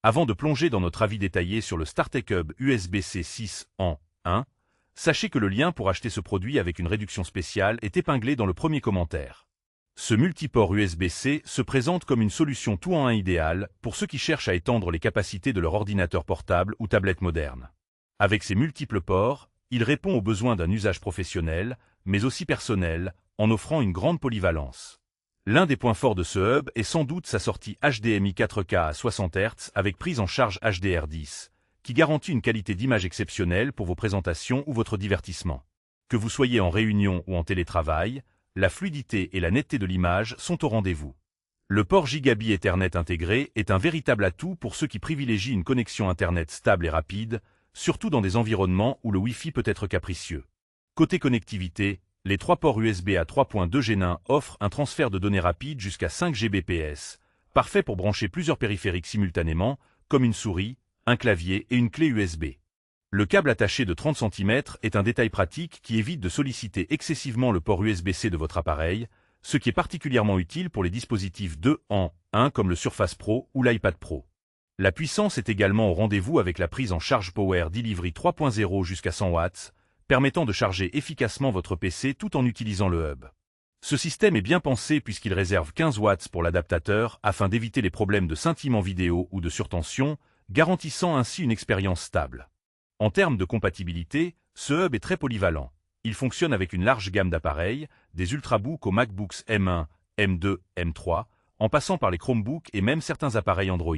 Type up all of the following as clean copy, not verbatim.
Avant de plonger dans notre avis détaillé sur le StarTech Hub USB-C 6 en 1, sachez que le lien pour acheter ce produit avec une réduction spéciale est épinglé dans le premier commentaire. Ce multiport USB-C se présente comme une solution tout en un idéale pour ceux qui cherchent à étendre les capacités de leur ordinateur portable ou tablette moderne. Avec ses multiples ports, il répond aux besoins d'un usage professionnel, mais aussi personnel, en offrant une grande polyvalence. L'un des points forts de ce hub est sans doute sa sortie HDMI 4K à 60 Hz avec prise en charge HDR10, qui garantit une qualité d'image exceptionnelle pour vos présentations ou votre divertissement. Que vous soyez en réunion ou en télétravail, la fluidité et la netteté de l'image sont au rendez-vous. Le port Gigabit Ethernet intégré est un véritable atout pour ceux qui privilégient une connexion Internet stable et rapide, surtout dans des environnements où le Wi-Fi peut être capricieux. Côté connectivité, les 3 ports USB à 3.2 G1 offrent un transfert de données rapide jusqu'à 5 Gbps, parfait pour brancher plusieurs périphériques simultanément, comme une souris, un clavier et une clé USB. Le câble attaché de 30 cm est un détail pratique qui évite de solliciter excessivement le port USB-C de votre appareil, ce qui est particulièrement utile pour les dispositifs 2 en 1 comme le Surface Pro ou l'iPad Pro. La puissance est également au rendez-vous avec la prise en charge Power Delivery 3.0 jusqu'à 100 watts, permettant de charger efficacement votre PC tout en utilisant le hub. Ce système est bien pensé puisqu'il réserve 15 watts pour l'adaptateur afin d'éviter les problèmes de scintillement vidéo ou de surtension, garantissant ainsi une expérience stable. En termes de compatibilité, ce hub est très polyvalent. Il fonctionne avec une large gamme d'appareils, des Ultrabooks aux MacBooks M1, M2, M3, en passant par les Chromebooks et même certains appareils Android.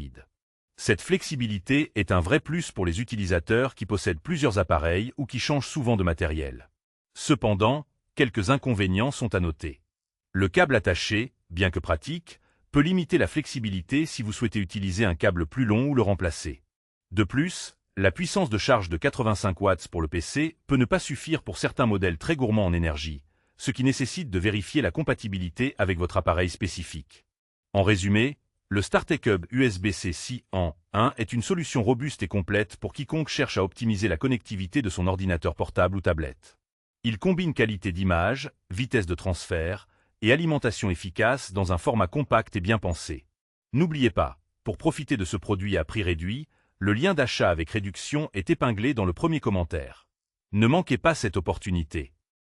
Cette flexibilité est un vrai plus pour les utilisateurs qui possèdent plusieurs appareils ou qui changent souvent de matériel. Cependant, quelques inconvénients sont à noter. Le câble attaché, bien que pratique, peut limiter la flexibilité si vous souhaitez utiliser un câble plus long ou le remplacer. De plus, la puissance de charge de 85 watts pour le PC peut ne pas suffire pour certains modèles très gourmands en énergie, ce qui nécessite de vérifier la compatibilité avec votre appareil spécifique. En résumé, le StarTech Hub USB-C 6 en 1 est une solution robuste et complète pour quiconque cherche à optimiser la connectivité de son ordinateur portable ou tablette. Il combine qualité d'image, vitesse de transfert et alimentation efficace dans un format compact et bien pensé. N'oubliez pas, pour profiter de ce produit à prix réduit, le lien d'achat avec réduction est épinglé dans le premier commentaire. Ne manquez pas cette opportunité.